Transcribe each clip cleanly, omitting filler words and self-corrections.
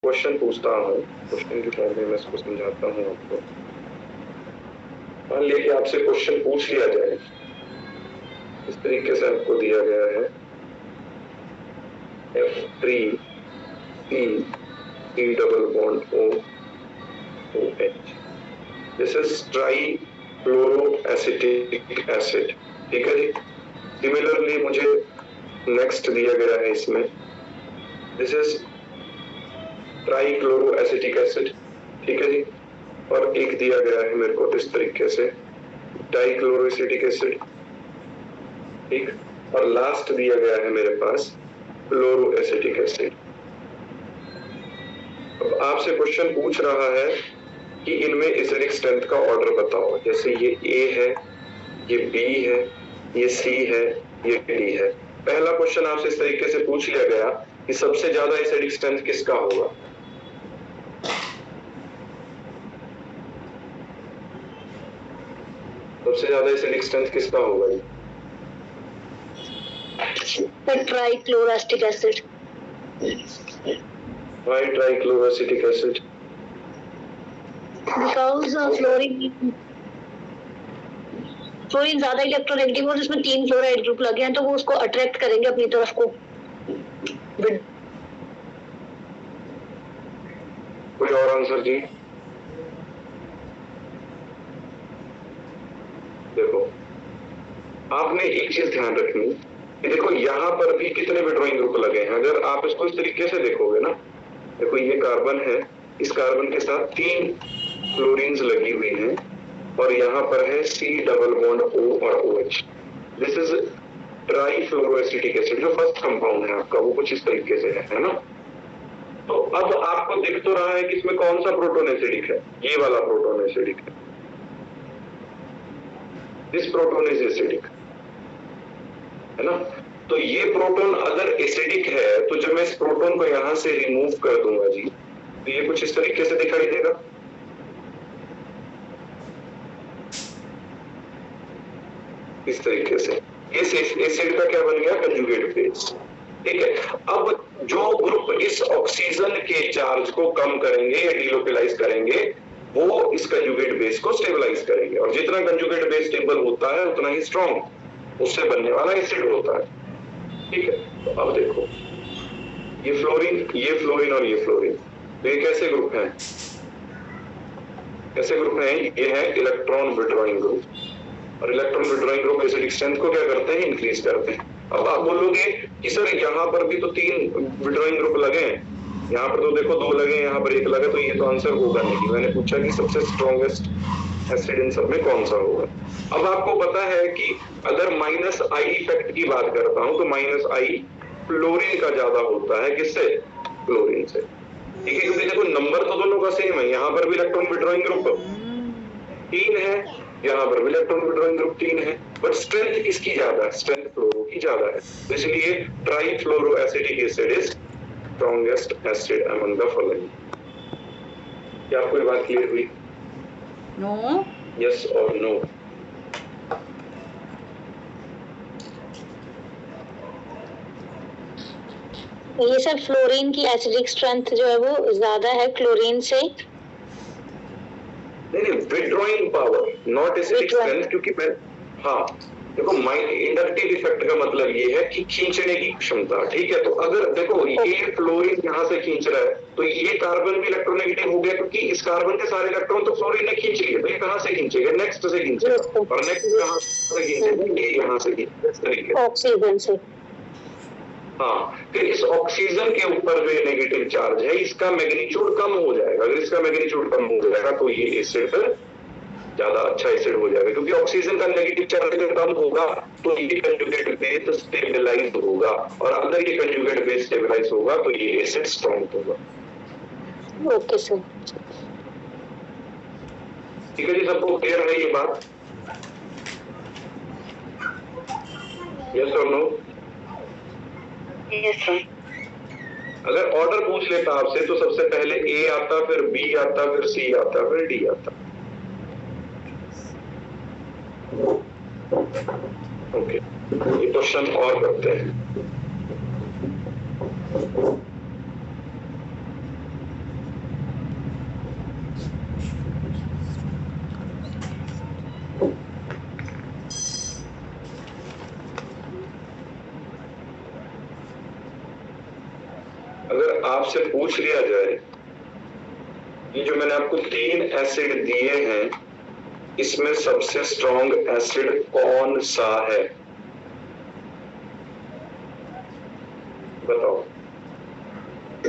Question पूछता हूँ, question के पहले मैं इसको समझाता हूँ आपको। मान लिया कि आपसे क्वेश्चन पूछ लिया जाए, इस तरीके से आपको दिया गया है F3C double bond OH, this is trifluoroacetic acid. ठीक है जी। सिमिलरली मुझे नेक्स्ट दिया गया है इसमें, दिस इज ट्राईक्लोरोएसिटिक एसिड। ठीक है जी। और एक दिया गया है मेरे को इस तरीके से डाइक्लोरोएसिटिक एसिड। ठीक। और लास्ट दिया गया है मेरे पास फ्लोरोएसिटिक एसिड। अब आपसे क्वेश्चन पूछ रहा है कि इनमें एसिडिक स्ट्रेंथ का ऑर्डर बताओ। जैसे ये A है, ये B है, ये C है, ये D है। पहला क्वेश्चन आपसे इस तरीके से पूछ लिया गया कि सबसे ज्यादा एसिडिक स्ट्रेंथ किसका होगा। सबसे ज्यादा एसिडिक स्ट्रेंथ किसका होगा जी? Trichloroacetic acid. Why trichloroacetic acid? Because fluorine ज्यादा इलेक्ट्रोनेगेटिव और इसमें 3 फ्लोराइड ग्रुप लगे हैं तो वो उसको अट्रैक्ट करेंगे अपनी तरफ को। कोई और आंसर जी? देखो, आपने एक चीज ध्यान रखनी कि देखो यहाँ पर भी कितने विड्रॉइंग ग्रुप लगे हैं। अगर आप इसको इस तरीके से देखोगे ना, देखो ये कार्बन है, इस कार्बन के साथ 3 फ्लोरीन्स लगी हुई हैं और यहाँ पर है C डबल बॉन्ड O और OH। This is trifluoroacetic acid. जो फर्स्ट कंपाउंड है आपका वो कुछ इस तरीके से है ना। तो अब आपको दिख तो रहा है कि इसमें कौन सा प्रोटॉन एसिडिक है। ये वाला प्रोटॉन एसिडिक है। दिस प्रोटॉन इज एसिडिक, है ना। तो ये प्रोटॉन अगर एसिडिक है तो जब मैं इस प्रोटॉन को यहां से रिमूव कर दूंगा जी, तो ये कुछ इस तरीके से दिखाई देगा। इस तरीके से इस एसिड का क्या बन गया, कंजुगेट बेस। ठीक है। अब जो ग्रुप इस ऑक्सीजन के चार्ज को कम करेंगे या डिलोकलाइज करेंगे, वो इस कंजुगेट बेस को स्टेबलाइज करेंगे। और जितना कंजुगेट बेस स्टेबल होता है उतना ही स्ट्रॉन्ग उससे बनने वाला एसिड होता है। ठीक है। तो अब देखो, ये फ्लोरीन और ये फ्लोरीन, तो ये कैसे ग्रुप हैं? कैसे ग्रुप हैं? ये है इलेक्ट्रॉन विड्रॉइंग ग्रुप। और electron withdrawing group acidic strength को क्या करते हैं, इंक्रीज करते हैं। अब आप बोलोगे कि सर यहाँ पर भी तो 3 विड्रॉइंग ग्रुप लगे हैं, यहाँ पर तो देखो 2 लगे, यहाँ पर 1 लगा, तो ये तो आंसर होगा नहीं। मैंने पूछा कि सबसे स्ट्रॉन्गेस्ट एसिड इन सब में कौन सा होगा। अब आपको पता है कि अगर -I इफेक्ट की बात करता हूं तो -I फ्लोरीन का ज्यादा होता है। किससे? फ्लोरीन से। ठीक है। क्योंकि देखो नंबर तो दोनों का सेम है, यहाँ पर भी इलेक्ट्रॉन विड्रॉइंग ग्रुप 3 है, यहाँ पर भी इलेक्ट्रॉन विड्रॉइंग ग्रुप 3 है, बट स्ट्रेंथ किसकी ज्यादा है? स्ट्रेंथ फ्लोरो की ज्यादा है। तो इसलिए trifluoroacetic acid is strongest acid among the following. क्या आपको ये बात क्लियर हुई? नो। यस और नो? ये सर फ्लोरीन की एसिडिक स्ट्रेंथ जो है वो ज्यादा है क्लोरीन से। नहीं, withdrawing power not acidic strength. क्योंकि मैं देखो इंडक्टिव इफेक्ट का मतलब ये है कि खींचने की क्षमता। ठीक है। तो अगर देखो ये फ्लोरीन यहाँ से खींच रहा है तो ये कार्बन भी इलेक्ट्रोनेगेटिव हो गया, क्योंकि इस कार्बन के सारे इलेक्ट्रॉन तो फ्लोरीन ने खींच लिए। तो ये कहाँ से खींचेगा? नेक्स्ट से खींचेगा। और नेक्स्ट कहाँ से खींचेगा? ये यहाँ से खींचेगा, ऑक्सीजन से। हाँ, फिर इस ऑक्सीजन के ऊपर जो नेगेटिव चार्ज है इसका मैग्नीट्यूड कम हो जाएगा। अगर इसका मैग्नीट्यूड कम हो जाएगा तो ये एसिड फिर ज्यादा अच्छा एसिड हो जाएगा, क्योंकि ऑक्सीजन का नेगेटिव चार्ज अगर कम होगा तो ये कंजुगेट बेस स्टेबलाइज होगा, और अगर ये कंजुगेट बेस स्टेबलाइज होगा तो ये एसिड स्ट्रॉन्ग होगा। Okay sir. ठीक है जी, सबको क्लियर है ये बात? यस और नो? Yes sir. अगर ऑर्डर पूछ लेता आपसे तो सबसे पहले A आता, फिर B आता, फिर C आता, फिर D आता। ओके, ये क्वेश्चन और करते हैं। पूछ लिया जाए ये जो मैंने आपको 3 एसिड दिए हैं इसमें सबसे स्ट्रॉन्ग एसिड कौन सा है, बताओ।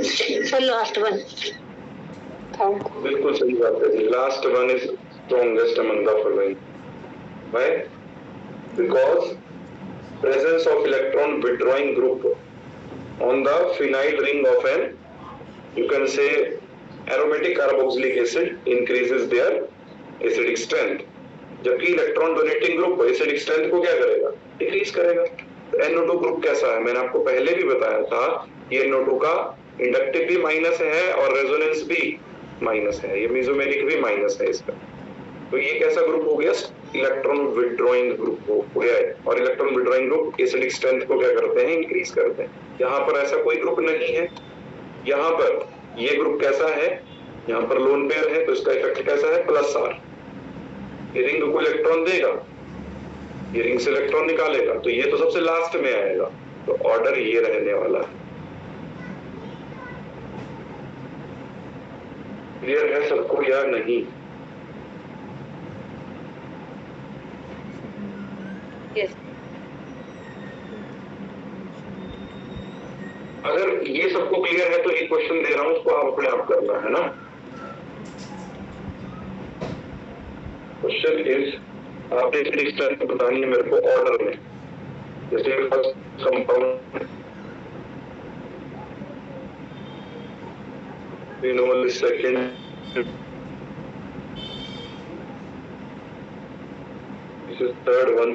Sir last one. बिल्कुल सही बात है जी, last one is strongest among the following. Why? Because presence of electron withdrawing group on the phenyl ring of an, you can say, aromatic carboxylic acid increases their acidic strength, जबकि electron donating group acidic strength को क्या करेगा, decrease करेगा। तो NO2 group कैसा है, मैंने आपको पहले भी बताया था ये NO2 का इंडक्टिव भी माइनस है और रेजोनेंस भी माइनस है, ये मेसोमेरिक भी माइनस है इसका। तो ये कैसा ग्रुप हो गया, इलेक्ट्रॉन विड्रॉइंग ग्रुप हो गया है। और electron withdrawing group acidic strength को क्या करते हैं, इंक्रीज करते हैं। यहाँ पर ऐसा कोई ग्रुप नहीं है। यहाँ पर ये ग्रुप कैसा है, यहाँ पर लोन पेयर है तो इसका इफेक्ट कैसा है, +R। ये रिंग को इलेक्ट्रॉन देगा, ये रिंग से इलेक्ट्रॉन निकालेगा, तो ये तो सबसे लास्ट में आएगा, तो ऑर्डर ये रहने वाला है। क्लियर है सबको या नहीं? यस। अगर ये सबको क्लियर है तो एक क्वेश्चन दे रहा हूं, उसको आप अपने आप करना है ना। क्वेश्चन इज, आपने एसिडिक स्ट्रेंथ बतानी है मेरे को ऑर्डर में। जैसे first compound phenol, second, this is third one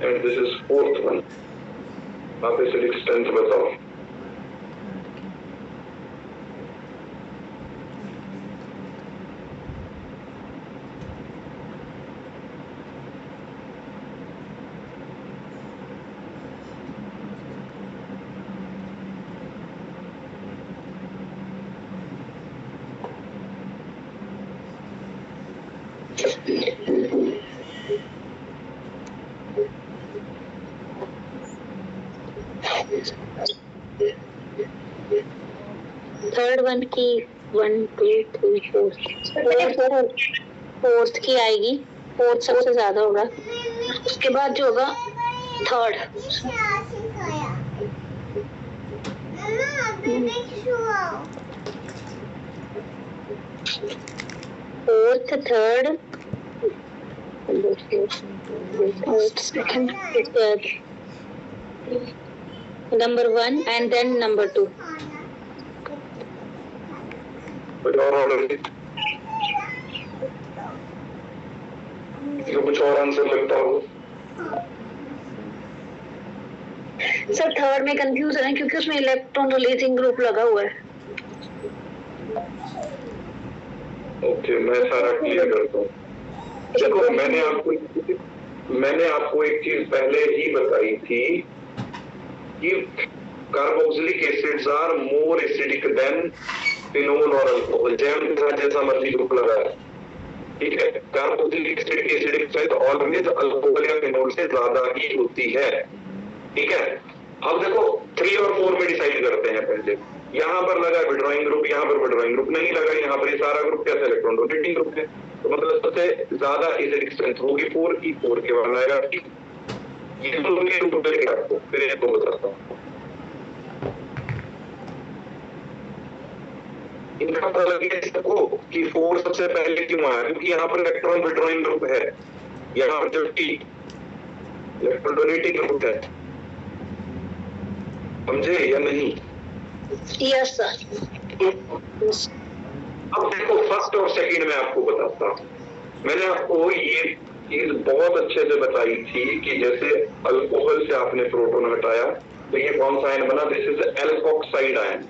and this is fourth one। आप एसिडिक स्ट्रेंथ बताओ। थर्ड वन की 1 2 3 4 फोर्थ की आएगी, फोर्थ सबसे ज्यादा होगा, उसके बाद जो होगा third. Fourth, third, second, number 1 and then number 2। और ऑर्डर कुछ और आंसर लगता हो? सर थर्ड में कंफ्यूज है क्योंकि उसमें इलेक्ट्रॉन रिलीजिंग ग्रुप लगा हुआ है। ओके, मैं सारा क्लियर करता हूँ। देखो मैंने आपको एक चीज पहले ही बताई थी कि carboxylic acids are more acidic than phenol और अल्कोहल। जैम के साथ जैसा मर्जी ग्रुप लगा है, ठीक है। कार्बोक्सिलिक एसिड की एसिडिक स्ट्रेंथ ऑलवेज अल्कोहल या फिनोल से ज्यादा ही होती है, ठीक है। अब देखो 3 और 4 में डिसाइड करते हैं पहले। यहाँ पर लगा विड्रॉइंग ग्रुप, यहाँ पर विड्रॉइंग ग्रुप नहीं लगा, यहाँ पर ये सारा ग्रुप कैसा इलेक्ट्रॉन डोनेटिंग ग्रुप है, तो मतलब सबसे ज्यादा एसिडिक स्ट्रेंथ होगी 4 की, 4 के बाद आएगा। ये तो उनके ग्रुप देखेगा आपको, फिर ये तो बताता हूँ। इनका पता लगे सबको कि 4 सबसे पहले क्यों आया, क्योंकि यहाँ पर इलेक्ट्रॉन विड्रॉइंग ग्रुप है, यहाँ पर जबकि इलेक्ट्रॉन डोनेटिंग ग्रुप है। समझे या नहीं? Yes sir. अब देखो फर्स्ट और सेकंड में आपको बताता हूँ। मैंने आपको ये चीज बहुत अच्छे से बताई थी कि जैसे अल्कोहल से आपने प्रोटॉन हटाया तो ये कौन सा आयन बना, दिस इज एल्कोक्साइड आयन।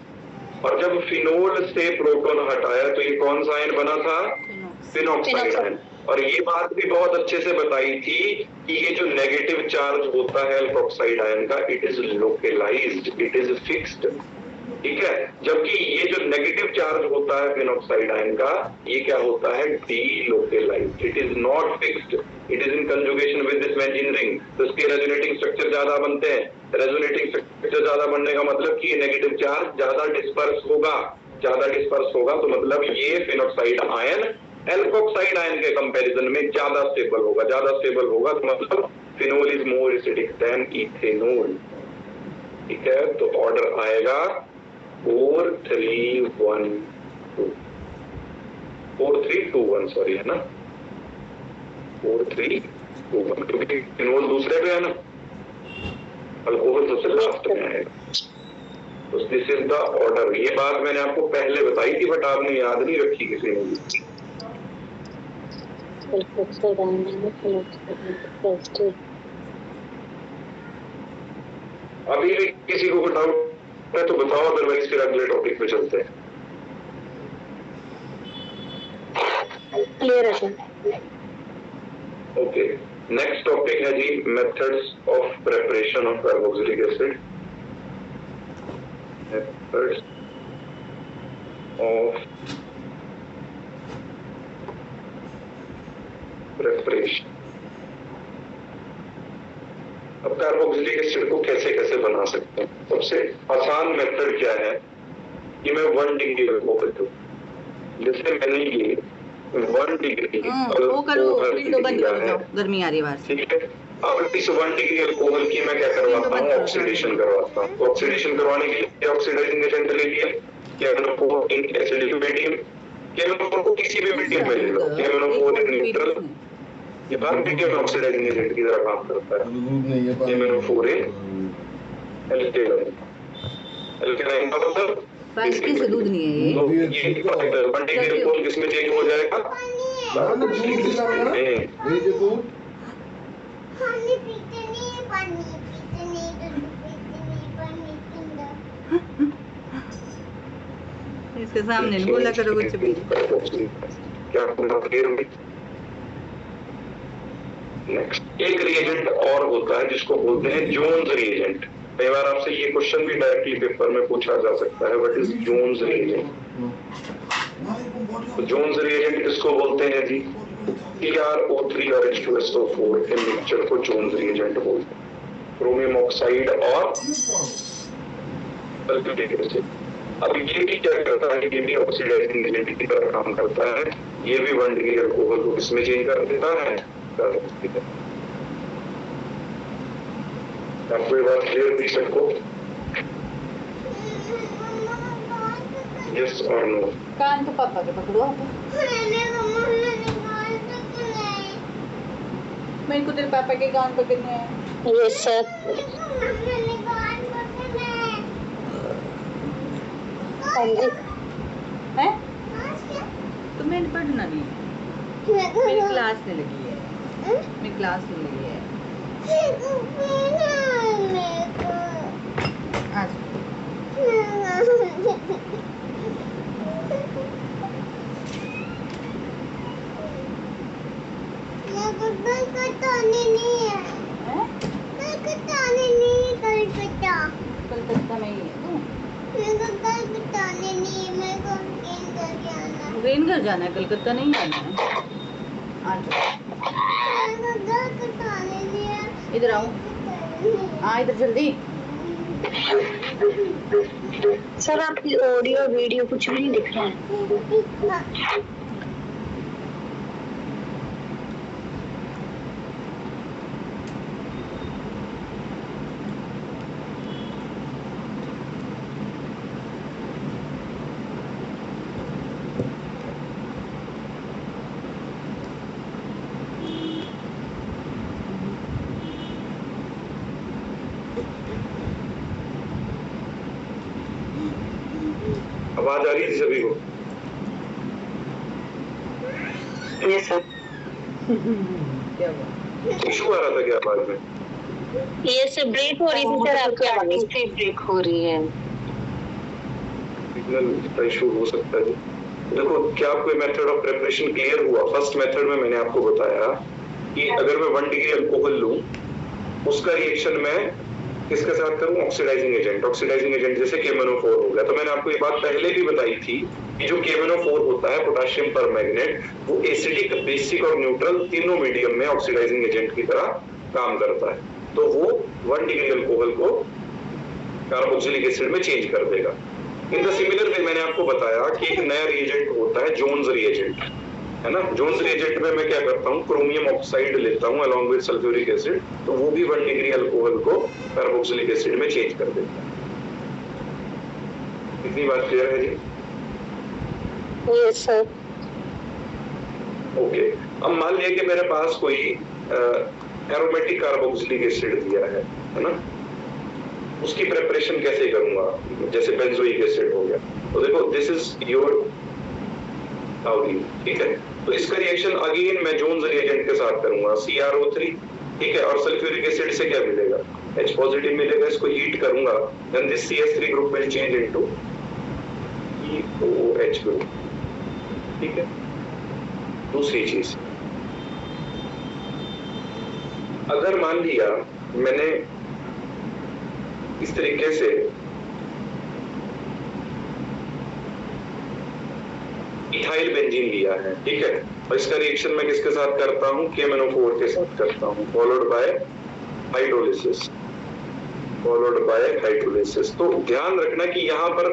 और जब फिनोल से प्रोटॉन हटाया तो ये कौन सा आयन बना था, फिनॉक्साइड आयन। और ये बात भी बहुत अच्छे से बताई थी कि ये जो नेगेटिव चार्ज होता है एल्कोक्साइड आयन का, it is localized, it is fixed, ठीक है। जबकि ये जो नेगेटिव चार्ज होता है फिनॉक्साइड आयन का, ये क्या होता है, delocalised, it is not fixed, it is in conjugation with this benzene ring, तो इसके रेजोनेटिंग स्ट्रक्चर ज्यादा बनते हैं। रेजोनेटिंग फैक्टर ज्यादा बनने का मतलब कि नेगेटिव चार्ज ज्यादा डिस्पर्स होगा, तो मतलब ये फिनोक्साइड आयन एल्कोक्साइड आयन के कंपैरिजन में ज्यादा स्टेबल होगा, तो मतलब phenol is more acidic then ethanol. ठीक है, तो ऑर्डर आएगा 4321 सॉरी है ना, 4321 क्योंकि फिनोल दूसरे पे है ना, अल्कोहल सबसे लास्ट में आएगा। तो दिस इज द ऑर्डर। ये बात मैंने आपको पहले बताई थी बट आपने याद नहीं रखी किसी ने भी। अभी भी किसी को डाउट है तो बताओ, अदरवाइज फिर अगले टॉपिक पे चलते हैं। क्लियर है। ओके, नेक्स्ट टॉपिक है जी methods of preparation of carboxylic acid. Methods of preparation. अब कार्बोक्सिलिक एसिड को कैसे कैसे बना सकते हैं? सबसे आसान मेथड क्या है कि मैं 1 डिग्री अल्कोहल दूं, जैसे मैंने ये 1 डिग्री वो करो, विंडो बंद करो, जाओ गर्मी आ रही है बाहर से। ठीक है, अब इस 1 डिग्री अल्कोहल की मैं क्या करवाता हूँ, ऑक्सीडेशन करवाता हूँ। तो ऑक्सीडेशन करवाने के लिए ऑक्सीडाइजिंग एजेंट ले लिया, KMnO4 in acidic medium, KMnO4 को किसी भी मीडियम में ले लो, KMnO4 इन न्यूट्रल, ये बार मीडियम ऑक्सीडाइजिंग एजेंट की तरह काम करता है। KMnO4 इन एल्केनाइन, एल्केनाइन का मतलब बाकी से दूध नहीं है ये। ये 1 डिग्री अल्कोहल किसमें चेंज हो जाएगा? इसके सामने नहीं बोला करो कुछ भी। क्या नेक्स्ट एक रिएजेंट और होता है जिसको बोलते हैं जोन्स रिएजेंट। कई बार आपसे ये क्वेश्चन भी डायरेक्टली पेपर में पूछा जा सकता है, व्हाट इज जोन्स रिएजेंट? तो जोन्स रिएजेंट किसको बोलते हैं जी? TrO3 और H2SO4 के मिक्सचर को जोन्स रिएजेंट बोलते हैं। क्रोमियम ऑक्साइड और सल्फ्यूरिक एसिड। अब ये भी क्या करता है, ये भी ऑक्सीडाइजिंग एजेंट की तरह काम करता है। ये भी 1 डिग्री अल्कोहल को किसमें चेंज कर देता है? आपको ये बात क्लियर थी सबको? यस और नो? कान तो पापा के पकड़ो आप। मेरे को तेरे पापा के कान पकड़ने हैं। Yes sir. हैं? तो मैंने पढ़ना नहीं है, मेरी क्लास में लगी है, मेरी क्लास में लगी है। आज कलकत्ता में ही है तू? ट्रेन घर जाना है, कलकत्ता नहीं जाना है। आज इधर आओ, हाँ इधर जल्दी। सर आपकी ऑडियो वीडियो कुछ भी नहीं दिख रहा है। आवाज आ रही है सभी को? Yes sir. क्या हुआ? इशू आ रहा था क्या आवाज में? यस सर, ब्रेक हो रही थी सर, आपकी आवाज से ब्रेक हो रही है। सिग्नल का इशू हो सकता है। देखो, क्या आपको मेथड ऑफ प्रिपरेशन क्लियर हुआ? फर्स्ट मेथड में मैंने आपको बताया कि अगर मैं 1 डिग्री अल्कोहल लूं, उसका रिएक्शन मैं किसके साथ करूं? ऑक्सीडाइजिंग एजेंट जैसे KMnO4 हो गया। तो मैंने आपको ये बात पहले भी बताई थी कि जो KMnO4 होता है, पोटेशियम परमैंगनेट, वो एसिडिक, बेसिक और न्यूट्रल तीनों मीडियम में ऑक्सीडाइजिंग एजेंट की तरह काम करता है। तो वो 1 डिग्री अल्कोहल को कार्बोक्सिलिक एसिड में चेंज कर देगा। इन द सिमिलर वे मैंने आपको बताया कि एक नया रिएजेंट होता है जोन्स रिएजेंट, है ना। जोन्स रिएजेंट में मैं क्या करता हूँ, क्रोमियम ऑक्साइड लेता हूँ अलॉन्ग विद सल्फ्यूरिक एसिड, तो वो भी 1 डिग्री अल्कोहल को कार्बोक्सिलिक एसिड में चेंज कर देता है। इतनी बात क्लियर है जी? Yes sir. ओके, अब मान लिया कि मेरे पास कोई एरोमेटिक कार्बोक्सिलिक एसिड दिया है ना, उसकी प्रिपरेशन कैसे करूंगा, जैसे बेंजोइक एसिड हो गया, तो देखो दिस इज योर आउलिन, ठीक है। तो इसका रिएक्शन अगेन मैं जोन्स रिएजेंट के साथ करूंगा, CrO3, ठीक है, और सल्फ्यूरिक एसिड से क्या मिलेगा, H पॉजिटिव मिलेगा, इसको हीट करूंगा, then this CH3 group will change into EOH group, ठीक है। दूसरी चीज, अगर मान लिया मैंने इस तरीके से इथाइल बेंजीन लिया है, ठीक है, और इसका रिएक्शन मैं किसके साथ करता हूं, KMnO4 के साथ करता हूं, followed by hydrolysis, followed by hydrolysis. तो ध्यान रखना कि यहाँ पर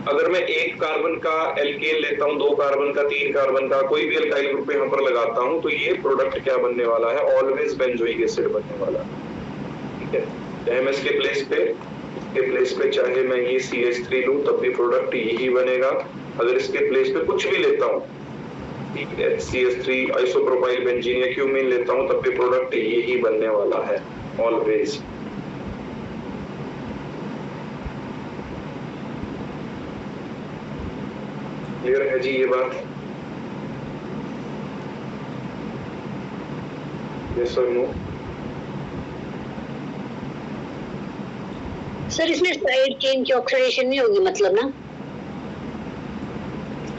अगर मैं 1 कार्बन का एल्केन लेता हूं, 2 कार्बन का, 3 कार्बन का, कोई भी एल्काइल ग्रुप यहाँ पर लगाता हूं, तो ये प्रोडक्ट क्या बनने वाला है, ऑलवेज बेंजोइक एसिड बनने वाला है, ठीक है। चाहे मैं इसके प्लेस पे चाहे मैं ये CH3 लूं, तब भी प्रोडक्ट यही बनेगा। अगर इसके प्लेस पे कुछ भी लेता हूं, ठीक है, CH3 आइसोप्रोपाइल बेंजीन या क्यूमीन लेता हूं, तब भी प्रोडक्ट यही बनने वाला है ऑलवेज। क्लियर है जी ये बात? यस और नो? सर इसमें साइड चेन की ऑक्सीडेशन नहीं होगी मतलब ना?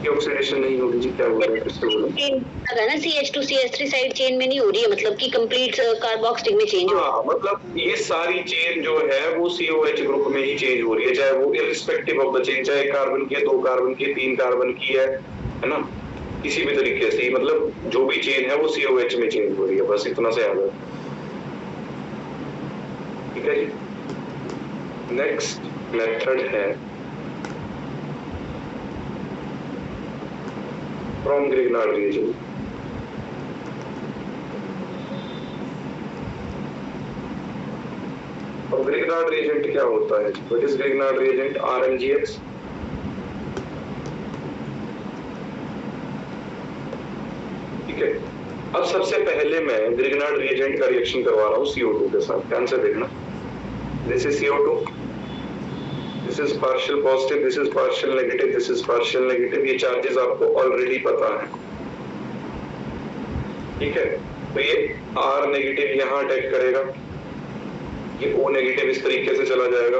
की ऑक्सीडेशन नहीं होगी जी, क्या बोल रहे हैं, किससे बोल रहे हैं? अगर ना CH2 CH3 साइड चेन में नहीं हो रही है, मतलब कि कंप्लीट कार्बोक्सिलिक में चेंज हो रहा है। हाँ, मतलब ये सारी चेन जो है वो COH ग्रुप में ही चेंज हो रही है, चाहे वो इररिस्पेक्टिव ऑफ द चेन, चाहे कार्बन की है, 2 कार्बन की, 3 कार्बन की है ना, किसी भी तरीके से, मतलब जो भी चेन है वो COH में चेंज हो रही है, बस इतना से याद है, ठीक है जी। नेक्स्ट मेथड है फ्रॉम ग्रिग्नार्ड रिएजेंट। अब ग्रिग्नार्ड रिएजेंट क्या होता है? What is Grignard reagent? RMGX, ठीक है। अब सबसे पहले मैं ग्रिग्नार्ड रिएजेंट का रिएक्शन करवा रहा हूँ CO2 के साथ, ध्यान से देखना। This is CO2, this is partial positive, this is partial negative, this is partial negative, ये चार्जेस आपको ऑलरेडी पता है, ठीक है। तो ये R नेगेटिव यहाँ अटैक करेगा, ये O नेगेटिव इस तरीके से चला जाएगा,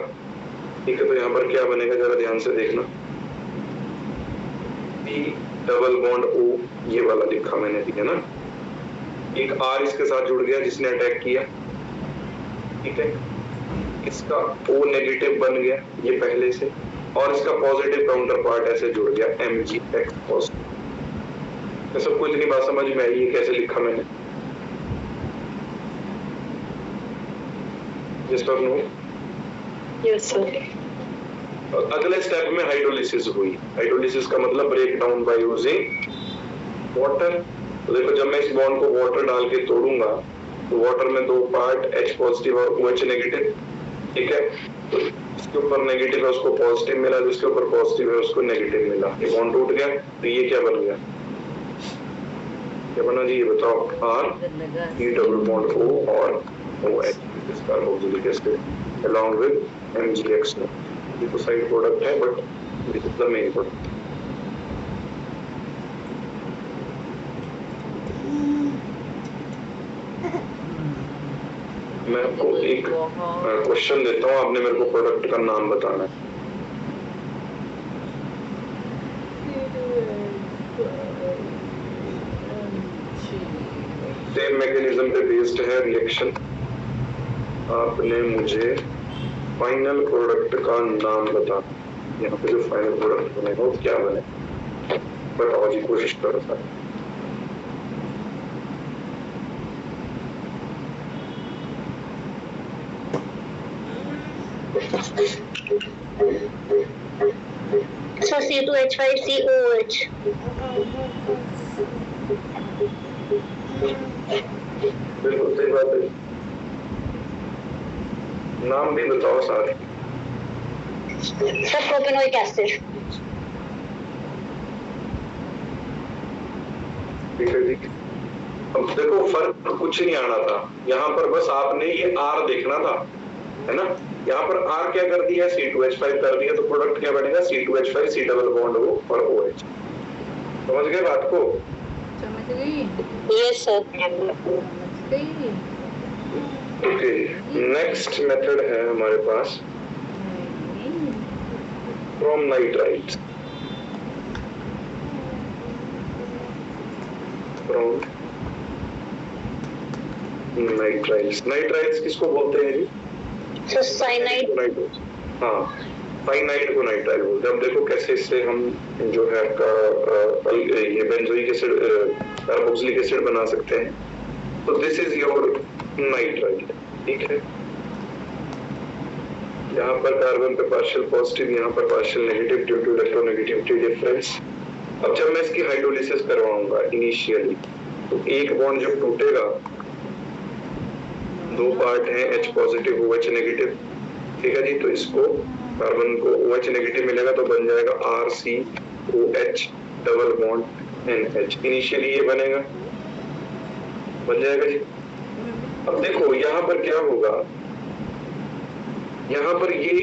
ठीक है। तो यहाँ पर क्या बनेगा, जरा ध्यान से देखना, P डबल बॉन्ड O, ये वाला लिखा मैंने, ठीक है ना। एक R इसके साथ जुड़ गया जिसने अटैक किया, ठीक है। इसका O नेगेटिव बन गया ये पहले से, और इसका पॉजिटिव काउंटर पार्ट ऐसे जुड़ गया MgX पॉजिटिव। सबको इतनी बात समझ में आई, ये कैसे लिखा मैंने? यस और नो? Yes sir. अगले स्टेप में हाइड्रोलिसिस हुई। हाइड्रोलिसिस का मतलब break down by using water. तो देखो जब मैं इस बॉन्ड को वाटर डाल के तोड़ूंगा, तो वाटर में 2 पार्ट, H पॉजिटिव और OH नेगेटिव, ठीक है। तो इसके ऊपर नेगेटिव है उसको पॉजिटिव मिला, जिसके ऊपर पॉजिटिव है उसको नेगेटिव मिला, ये बॉन्ड टूट गया। तो ये क्या बन गया, क्या बना जी, ये बताओ? R E double bond O और OH इस carboxylic acid along with MgX। ये तो साइड प्रोडक्ट है, but this is the main product. मैं आपको एक क्वेश्चन देता हूँ, आपने मेरे को प्रोडक्ट का नाम बताना है। सेम मैकेनिज्म पे बेस्ड है रिएक्शन। आपने मुझे फाइनल प्रोडक्ट का नाम बताना, यहाँ पे जो फाइनल प्रोडक्ट बनेगा वो क्या बने, बताओ जी, कोशिश करो सर। So C2H5COOH. बिल्कुल सही बात है। नाम भी बताओ सारे। Sir propanoic acid. ठीक है जी। अब देखो फर्क कुछ नहीं आना था, यहाँ पर बस आपने ये R देखना था, है ना। यहाँ पर R क्या कर दिया, C2H5 कर दिया, तो प्रोडक्ट क्या बनेगा, C2H5 C double bond O और OH। समझ गए बात को? समझ गई? Yes sir. समझ गई? ओके, नेक्स्ट मेथड है हमारे पास from nitrite. From nitrites, nitrites किसको बोलते हैं जी? Sir cyanide. हाँ, साइनाइड को नाइट्राइल बोलते हैं। अब देखो कैसे इससे हम जो है ये बेंजोइक एसिड, कार्बोक्सिलिक एसिड बना सकते हैं। तो दिस इज योर नाइट्राइल, ठीक है। यहाँ पर कार्बन पे पार्शियल पॉजिटिव, यहाँ पर partial negative due to electronegativity difference. अब जब मैं इसकी हाइड्रोलिसिस करवाऊंगा इनिशियली, तो एक बॉन्ड जब टूटेगा, दो पार्ट हैं H पॉजिटिव OH नेगेटिव, ठीक है जी। तो इसको कार्बन को OH नेगेटिव मिलेगा तो बन जाएगा RCOH double bond NH। Initially ये बनेगा, बन जाएगा जी। अब देखो यहाँ पर क्या होगा, यहाँ पर ये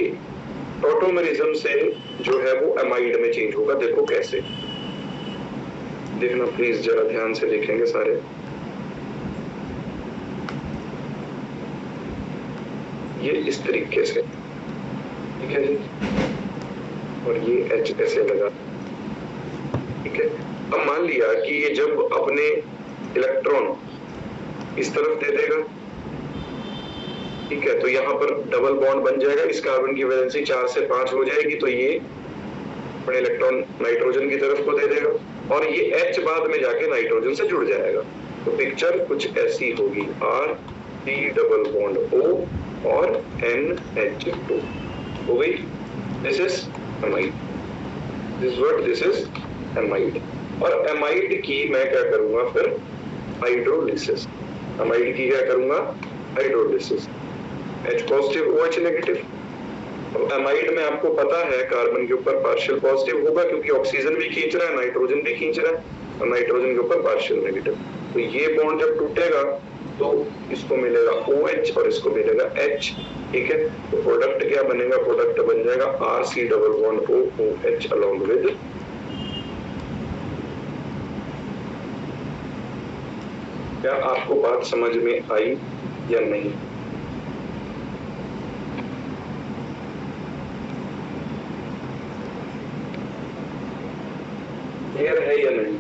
टॉटोमेरिज्म से जो है वो एमाइड में चेंज होगा। देखो कैसे, देखना प्लीज, जरा ध्यान से देखेंगे सारे। ये इस तरीके से, ठीक है जी, और ये H ऐसे लगा, ठीक है। अब मान लिया कि ये जब अपने इलेक्ट्रॉन इस तरफ दे देगा, ठीक है, तो यहाँ पर डबल बॉन्ड बन जाएगा, इस कार्बन की वैलेंसी 4 से 5 हो जाएगी, तो ये अपने इलेक्ट्रॉन नाइट्रोजन की तरफ को दे देगा, और ये H बाद में जाके नाइट्रोजन से जुड़ जाएगा। तो पिक्चर कुछ ऐसी होगी, R C double bond O और NH2 हो गई। This is amide, this word, this is amide. और एमाइड की मैं क्या करूंगा फिर, हाइड्रोलिसिस। एमाइड की क्या करूंगा, hydrolysis. H positive OH negative. अब एमाइड में आपको पता है कार्बन के ऊपर पार्शियल पॉजिटिव होगा, क्योंकि ऑक्सीजन भी खींच रहा है, नाइट्रोजन भी खींच रहा है, और नाइट्रोजन के ऊपर पार्शियल नेगेटिव। तो ये बॉन्ड जब टूटेगा तो इसको मिलेगा OH और इसको मिलेगा H, ठीक है। तो प्रोडक्ट क्या बनेगा, प्रोडक्ट बन जाएगा RC double bond OOH along with, क्या आपको बात समझ में आई या नहीं? क्लियर है या नहीं?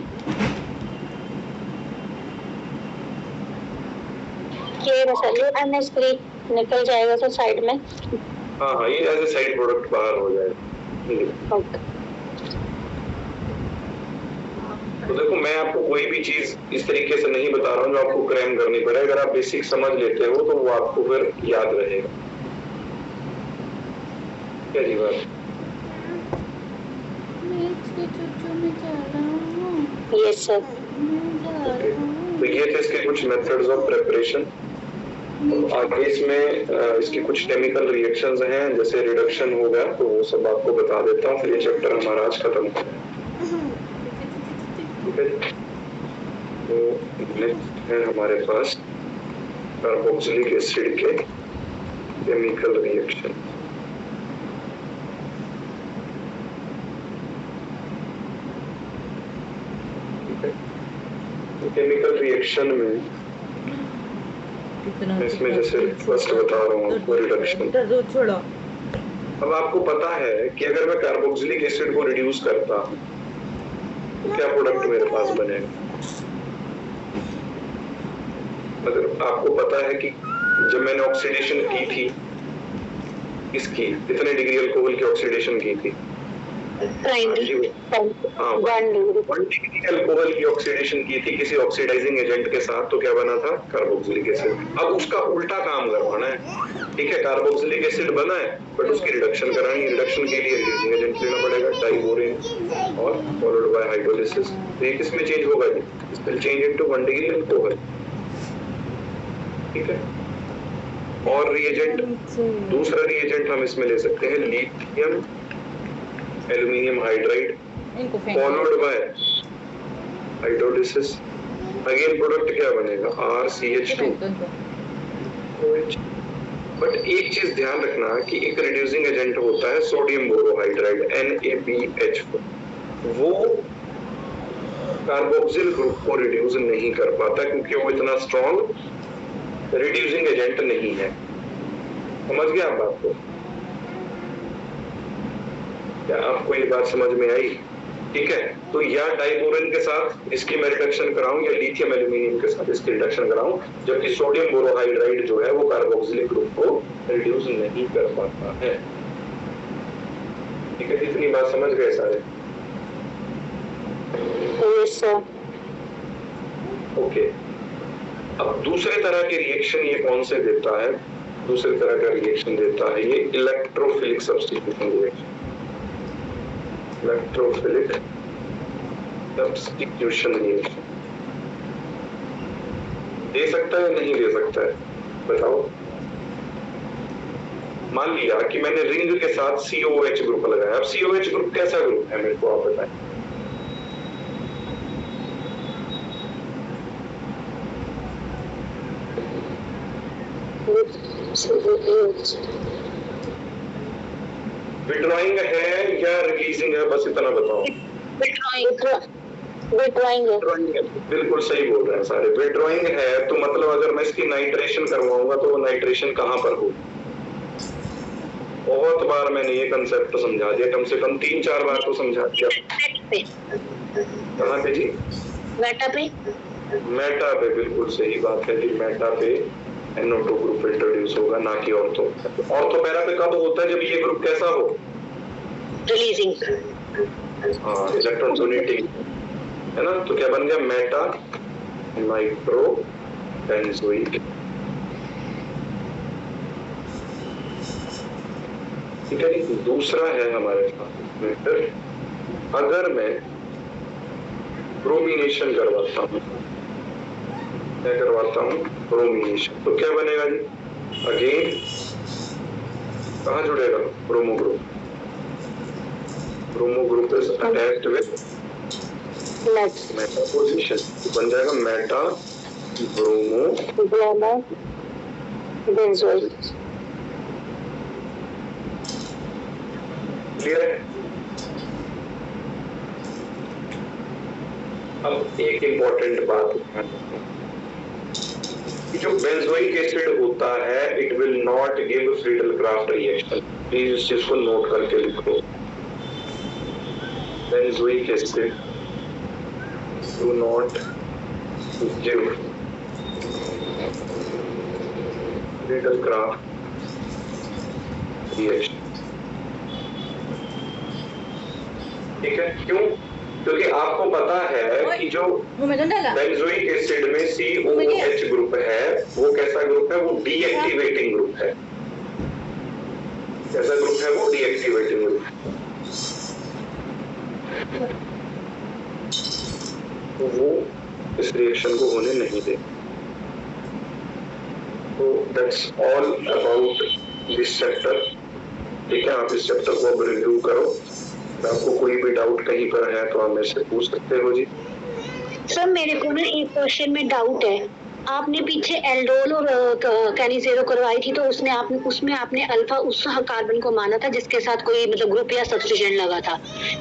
क्लियर है सर। ये NH3 निकल जाएगा तो साइड में। हाँ हाँ, ये एज ए साइड प्रोडक्ट बाहर हो जाएगा। ओके। तो देखो मैं आपको कोई भी चीज इस तरीके से नहीं बता रहा हूँ जो आपको क्रैम करनी पड़े। अगर आप बेसिक समझ लेते हो तो वो आपको फिर याद रहेगा। क्या जी बात? Yes sir. तो ये थे इसके कुछ मेथड्स ऑफ प्रिपरेशन। आगे इसमें इसकी कुछ केमिकल रिएक्शंस हैं, जैसे रिडक्शन हो गया, तो वो सब आपको बता देता हूँ, फिर ये चैप्टर हमारा आज खत्म हो गया। ठीक है, तो नेक्स्ट है हमारे पास कार्बोक्सिलिक एसिड के केमिकल रिएक्शन। केमिकल रिएक्शन में इसमें जैसे फर्स्ट बता रहा हूँ रिडक्शन। छोड़ो। अब आपको पता है कि अगर मैं कार्बोक्सिलिक एसिड को रिड्यूस करता हूँ तो क्या प्रोडक्ट मेरे पास बनेगा। अगर आपको पता है कि जब मैंने ऑक्सीडेशन की थी इसकी, कितने डिग्री अल्कोहल की ऑक्सीडेशन की थी, प्राइमरी हाँ 1 डिग्री अल्कोहल की ऑक्सीडेशन की थी किसी ऑक्सीडाइजिंग एजेंट के साथ, तो क्या बना था? Carboxylic acid. अब उसका उल्टा काम करवाना है, ठीक है? कार्बोक्सिलिक एसिड बना है बट उसकी रिडक्शन करानी है, रिडक्शन के लिए रिड्यूसिंग एजेंट लेना पड़ेगा, डाइबोरेन और फॉलोड बाय हाइड्रोलिसिस। तो ये किसमें चेंज होगा जी? It will change into 1 degree alcohol, ठीक है? और रिएजेंट, दूसरा रिएजेंट हम इसमें ले सकते हैं lithium aluminium hydride followed by hydrolysis. Again product क्या बनेगा? RCH2। बट एक चीज ध्यान रखना कि एक रिड्यूसिंग एजेंट होता है सोडियम बोरोहाइड्राइड NaBH4, वो कार्बोक्सिल ग्रुप को रिड्यूस नहीं कर पाता क्योंकि वो इतना स्ट्रॉन्ग रिड्यूसिंग एजेंट नहीं है। समझ गया आप बात को? क्या आपको ये बात समझ में आई? ठीक है, तो या डाइबोरेन के साथ इसकी मैं रिडक्शन कराऊं या लिथियम एल्यूमिनियम के साथ इसकी रिडक्शन कराऊं, जबकि सोडियम बोरोहाइड्राइड जो है वो कार्बोक्सिलिक ग्रुप को रिड्यूस नहीं कर पाता है। ठीक है, इतनी बात समझ गए सारे? Yes sir. ओके, अब दूसरे तरह के रिएक्शन ये कौन से देता है? दूसरे तरह का रिएक्शन देता है ये electrophilic substitution reaction. Electrophilic substitution reaction दे सकता है नहीं दे सकता है? बताओ। मान लिया कि मैंने रिंग के साथ COH ग्रुप लगाया। अब COH ग्रुप कैसा ग्रुप है मेरे को आप बताएं। विड्रॉइंग है या रिलीजिंग है, बस इतना बताओ। विड्रॉइंग है। बिल्कुल सही बोल रहे हैं सारे। विड्रॉइंग है तो मतलब अगर मैं इसकी नाइट्रेशन करवाऊंगा तो वो नाइट्रेशन कहां पर हो? बहुत बार मैंने ये कंसेप्ट समझा दिया, कम से कम 3-4 बार तो समझा दिया। कहाँ पे जी? मेटा पे। मेटा पे, बिल्कुल सही बात है जी। मेटा पे NO2 ग्रुप इंट्रोड्यूस होगा, ना कि ऑर्थो। ऑर्थो पैरा पे कब होता है? जब ये ग्रुप कैसा हो? रिलीजिंग। हाँ, इलेक्ट्रॉन डोनेटिंग है ना। तो क्या बन गया? Meta nitro benzoic. ठीक है जी। दूसरा है हमारे पास, अगर मैं ब्रोमिनेशन करवाता हूँ, क्या करवाता हूँ? ब्रोमिनेशन, तो क्या बनेगा जी? अगेन कहाँ जुड़ेगा? Bromo group. Bromo group is attached with Meta position, तो बन जाएगा मेटा ब्रोमो बेंजोइक। क्लियर है? अब एक इंपॉर्टेंट बात, जो बेंजोइक एसिड होता है it will not give Friedel-Crafts reaction. Please इस चीज को नोट करके लिखो। Benzoic acid do not give Friedel-Crafts reaction. ठीक है, क्यों? क्योंकि आपको पता है कि जो बेंजोइक एसिड में COOH ग्रुप है वो कैसा ग्रुप है? वो डीएक्टिवेटिंग ग्रुप है। कैसा ग्रुप है? वो डीएक्टिवेटिंग ग्रुप है। तो वो इस रिएक्शन को होने नहीं दे। तो that's all about this chapter. ठीक है, आप इस चैप्टर को अब रिव्यू करो। आपको कोई भी डाउट कहीं पर है तो आप मेरे से पूछ सकते हो जी। सर मेरे को ना एक क्वेश्चन में डाउट है। आपने पीछे एल्डोल और कैनिजेरो करवाई थी, तो उसमें आपने अल्फा उस कार्बन को माना था जिसके साथ कोई मतलब ग्रुप या सब्स्टिट्यूएंट लगा था,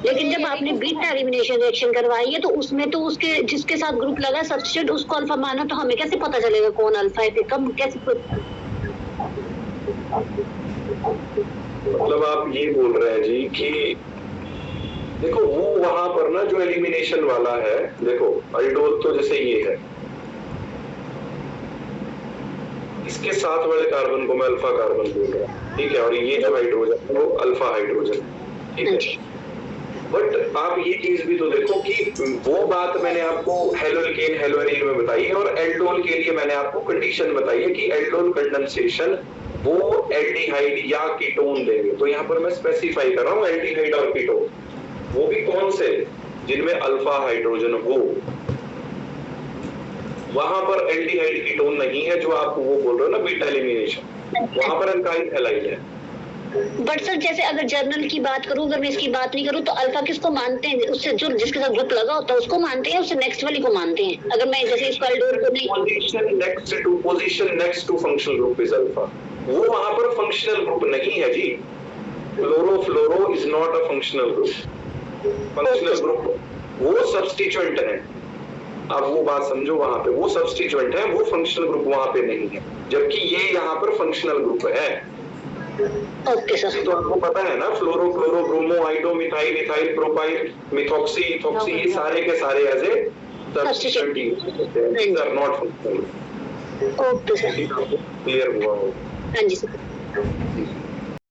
लेकिन जब आपने बीटा एलिमिनेशन रिएक्शन करवाई है तो उसमें तो उसके जिसके साथ ग्रुप लगा सब्स्टिट्यूएंट उसको अल्फा माना, तो हमें कैसे पता चलेगा कौन अल्फा है? कब कैसे? मतलब आप ये बोल रहे हैं जी कि देखो वो वहां पर ना जो एलिमिनेशन वाला है, देखो अल्डोल तो जैसे ये है, इसके साथ वाले कार्बन को मैं अल्फा कार्बन बोल रहा हूँ, ठीक है, और ये जो हाइड्रोजन है वो अल्फा हाइड्रोजन, ठीक है। बट आप ये चीज भी तो देखो कि वो बात मैंने आपको हेलोल्केन हेलोएरिन में बताई है, और एल्डोल के लिए मैंने आपको कंडीशन बताई है कि एल्डोल कंडेंसेशन वो एल्डिहाइड या कीटोन देंगे। तो यहाँ पर मैं स्पेसिफाई कर रहा हूँ एल्डिहाइड और कीटोन, वो भी कौन से, जिनमें अल्फा हाइड्रोजन हो। वहां पर एल्डिहाइड कीटोन नहीं है जो आप वो बोल रहे हो ना, बीटा एलिमिनेशन, वहां पर अल्काइल हैलाइड है। बट सर जैसे अगर जर्नल की बात करूं, अगर मैं इसकी बात नहीं करूं तो अल्फा किसको मानते हैं, उससे जो जिसके साथ ग्रुप लगा होता है उसको मानते हैं, उससे नेक्स्ट वाली को मानते हैं। अगर मैं जैसे इस एल्डोल को नहीं, position next to functional group is alpha, वो वहां पर फंक्शनल ग्रुप नहीं है जी। Fluoro is not a functional group. Functional group वो सब्स्टिट्यूएंट है, आप वो बात समझो, वहां पे वो सब्स्टिट्यूएंट है, वो फंक्शनल ग्रुप वहां पे नहीं है, जबकि ये यहाँ पर फंक्शनल ग्रुप है। Okay sir. तो आपको पता है ना, fluoro chloro bromo iodo methyl ethyl propyl methoxy ethoxy, ये सारे के सारे एज ए सब्स्टिट्यूएंट यूज होते हैं, these are not functional. Okay sir, clear हुआ हो? हाँ जी सर।